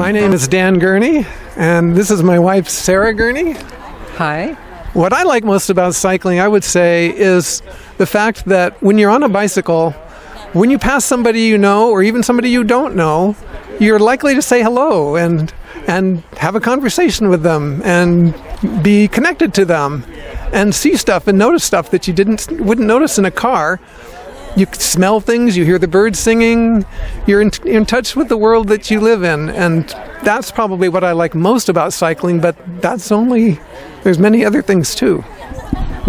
My name is Dan Gurney, and this is my wife, Sarah Gurney. Hi. What I like most about cycling, I would say, is the fact that when you're on a bicycle, when you pass somebody you know, or even somebody you don't know, you're likely to say hello and have a conversation with them and be connected to them and see stuff and notice stuff that you wouldn't notice in a car. You smell things, you hear the birds singing, you're in touch with the world that you live in, and that's probably what I like most about cycling, but there's many other things too.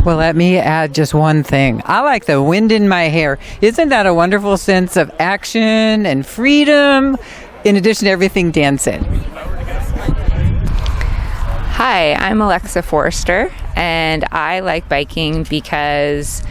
Well, let me add just one thing. I like the wind in my hair. Isn't that a wonderful sense of action and freedom, in addition to everything Dan said? Hi, I'm Alexa Forrester, and I like biking because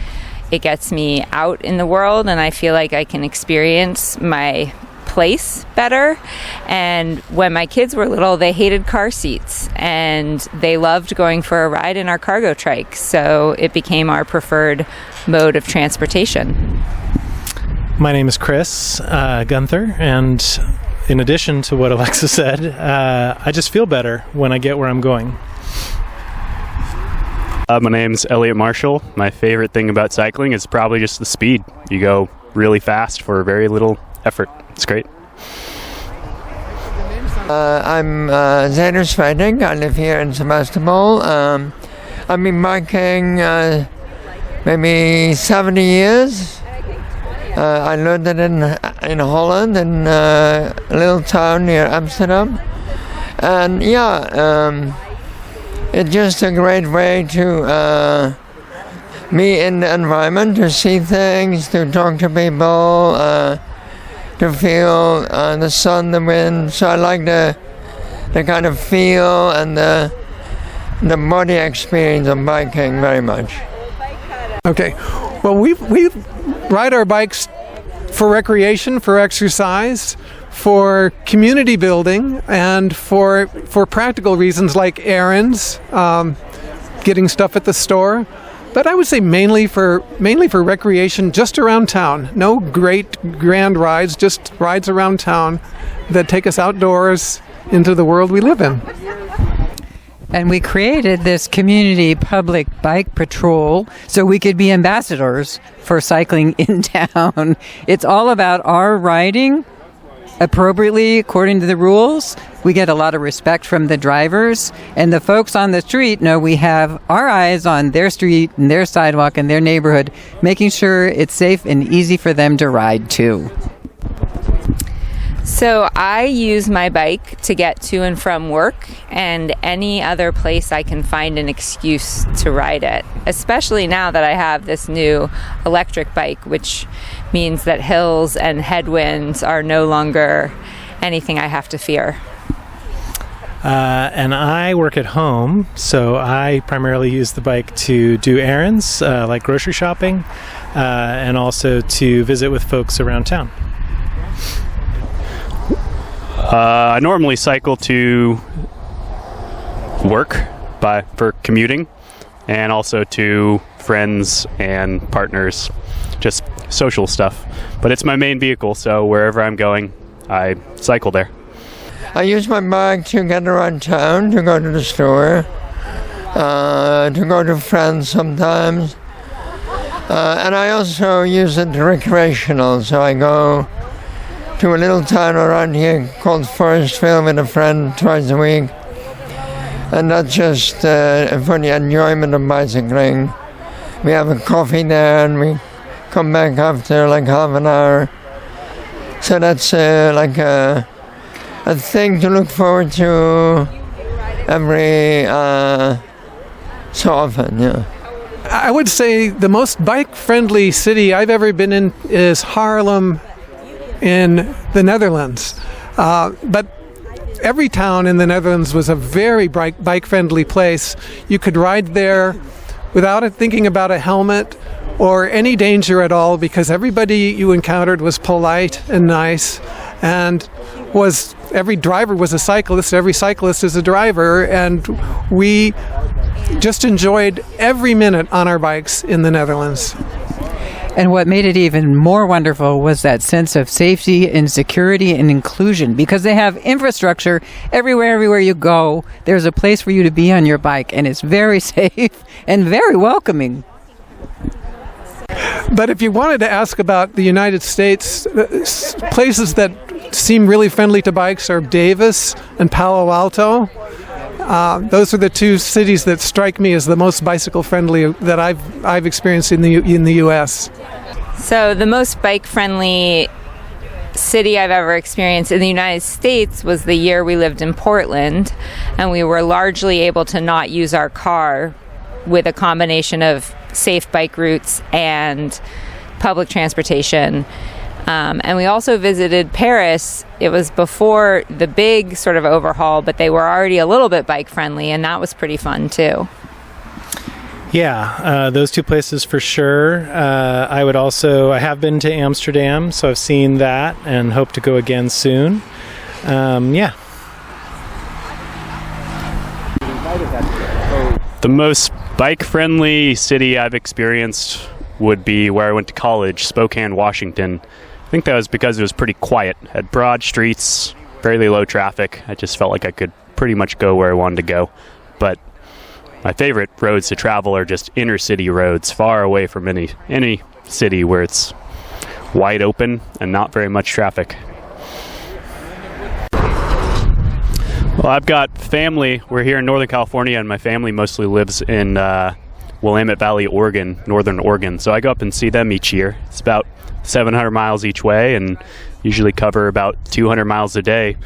it gets me out in the world and I feel like I can experience my place better. And when my kids were little, they hated car seats and they loved going for a ride in our cargo trike. So it became our preferred mode of transportation. My name is Chris Gunther, and in addition to what Alexa said, I just feel better when I get where I'm going. My name's Elliot Marshall. My favorite thing about cycling is probably just the speed. You go really fast for very little effort. It's great. I'm Zander Sveding. I live here in Sebastopol. I've been biking maybe 70 years. I learned it in Holland, in a little town near Amsterdam. And it's just a great way to be in the environment, to see things, to talk to people, to feel the sun, the wind. So I like the kind of feel and the body experience of biking very much. Okay, well, we ride our bikes for recreation, for exercise, for community building, and for practical reasons like errands, getting stuff at the store. But I would say mainly for recreation, just around town. No great grand rides, just rides around town that take us outdoors into the world we live in. And we created this community public bike patrol so we could be ambassadors for cycling in town. It's all about our riding appropriately according to the rules. We get a lot of respect from the drivers, and the folks on the street know we have our eyes on their street and their sidewalk and their neighborhood, making sure it's safe and easy for them to ride too. So I use my bike to get to and from work and any other place I can find an excuse to ride it, especially now that I have this new electric bike, which means that hills and headwinds are no longer anything I have to fear. And I work at home, so I primarily use the bike to do errands, like grocery shopping, and also to visit with folks around town. I normally cycle to work for commuting, and also to friends and partners, just social stuff. But it's my main vehicle, so wherever I'm going, I cycle there. I use my bike to get around town, to go to the store, to go to friends sometimes. And I also use it recreational, so I go to a little town around here called Forestville with a friend twice a week. And that's just for the enjoyment of bicycling. We have a coffee there and we come back after like half an hour. So that's like a thing to look forward to every so often, yeah. I would say the most bike-friendly city I've ever been in is Haarlem in the Netherlands. But every town in the Netherlands was a very bike-friendly place. You could ride there without thinking about a helmet or any danger at all, because everybody you encountered was polite and nice, and every driver was a cyclist, every cyclist is a driver, and we just enjoyed every minute on our bikes in the Netherlands. And what made it even more wonderful was that sense of safety and security and inclusion, because they have infrastructure everywhere you go. There's a place for you to be on your bike, and it's very safe and very welcoming. But if you wanted to ask about the United States, places that seem really friendly to bikes are Davis and Palo Alto. Those are the two cities that strike me as the most bicycle friendly that I've experienced in the U.S. So the most bike friendly city I've ever experienced in the United States was the year we lived in Portland, and we were largely able to not use our car with a combination of safe bike routes and public transportation. And we also visited Paris. It was before the big sort of overhaul, but they were already a little bit bike friendly, and that was pretty fun too. Yeah, those two places for sure. I have been to Amsterdam, so I've seen that and hope to go again soon. Yeah. The most bike-friendly city I've experienced would be where I went to college, Spokane, Washington. I think that was because it was pretty quiet. Had broad streets, fairly low traffic. I just felt like I could pretty much go where I wanted to go. But my favorite roads to travel are just inner city roads, far away from any city where it's wide open and not very much traffic. Well, I've got family. We're here in Northern California, and my family mostly lives in Willamette Valley, Oregon, Northern Oregon. So I go up and see them each year. It's about 700 miles each way, and usually cover about 200 miles a day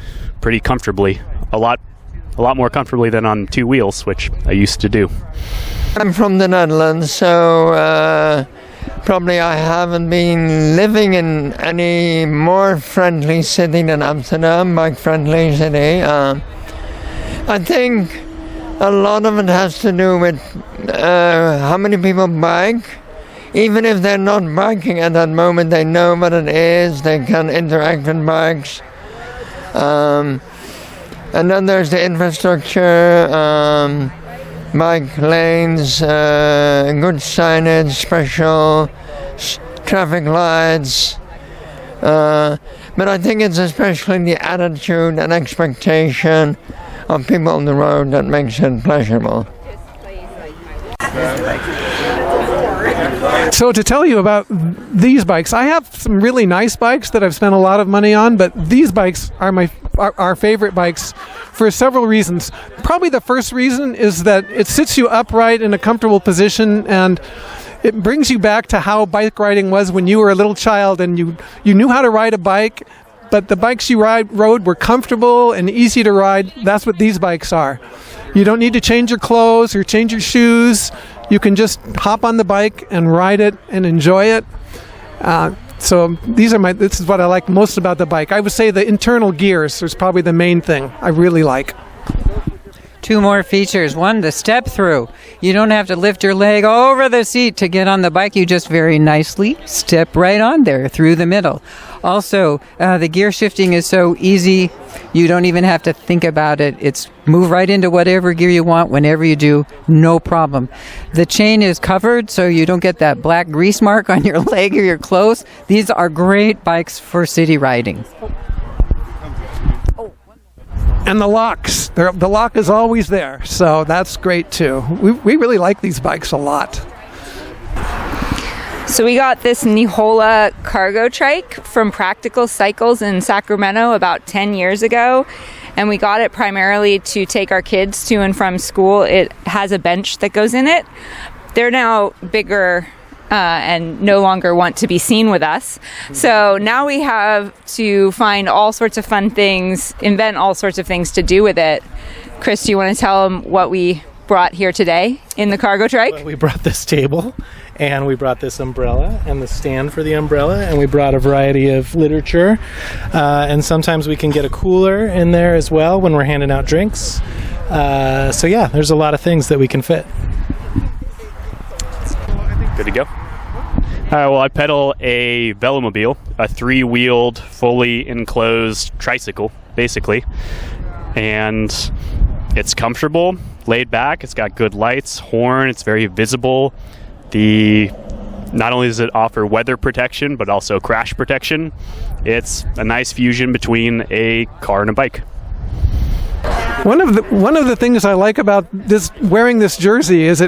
pretty comfortably. A lot more comfortably than on two wheels, which I used to do. I'm from the Netherlands, so probably I haven't been living in any more friendly city than Amsterdam, bike-friendly city. I think a lot of it has to do with how many people bike. Even if they're not biking at that moment, they know what it is, they can interact with bikes. And then there's the infrastructure, bike lanes, good signage, special traffic lights. But I think it's especially the attitude and expectation of people on the road that makes it pleasurable. So to tell you about these bikes, I have some really nice bikes that I've spent a lot of money on, but these bikes are our favorite bikes for several reasons. Probably the first reason is that it sits you upright in a comfortable position, and it brings you back to how bike riding was when you were a little child and you knew how to ride a bike, but the bikes you rode were comfortable and easy to ride. That's what these bikes are. You don't need to change your clothes or change your shoes. You can just hop on the bike and ride it and enjoy it. So this is what I like most about the bike. I would say the internal gears is probably the main thing I really like. Two more features. One, the step through. You don't have to lift your leg over the seat to get on the bike. You just very nicely step right on there through the middle. Also, the gear shifting is so easy. You don't even have to think about it. It's move right into whatever gear you want whenever you do, no problem. The chain is covered so you don't get that black grease mark on your leg or your clothes. These are great bikes for city riding. And the locks. The lock is always there, so that's great too. We really like these bikes a lot. So we got this Nihola cargo trike from Practical Cycles in Sacramento about 10 years ago, and we got it primarily to take our kids to and from school. It has a bench that goes in it. They're now bigger and no longer want to be seen with us. So now we have to find all sorts of fun things, invent all sorts of things to do with it. Chris, do you want to tell them what we brought here today in the cargo trike? Well, we brought this table, and we brought this umbrella and the stand for the umbrella, and we brought a variety of literature, and sometimes we can get a cooler in there as well when we're handing out drinks. So yeah, there's a lot of things that we can fit. Good to go. Well, I pedal a velomobile, a three-wheeled, fully enclosed tricycle, basically. And it's comfortable, laid back. It's got good lights, horn. It's very visible. The not only does it offer weather protection, but also crash protection. It's a nice fusion between a car and a bike. One of the things I like about this wearing this jersey is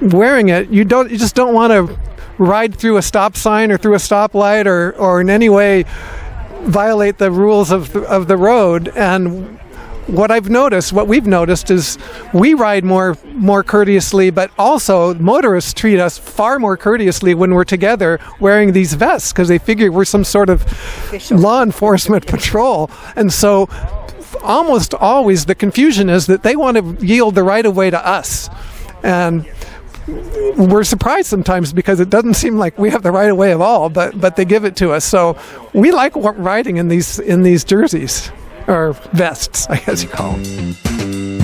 wearing it, you just don't want to ride through a stop sign or through a stoplight or in any way violate the rules of the road. And what we've noticed is we ride more courteously, but also motorists treat us far more courteously when we're together wearing these vests, because they figure we're some sort of law enforcement patrol. And so almost always the confusion is that they want to yield the right of way to us. And we're surprised sometimes because it doesn't seem like we have the right of way at all, but they give it to us. So we like riding in these jerseys, or vests, I guess you call them.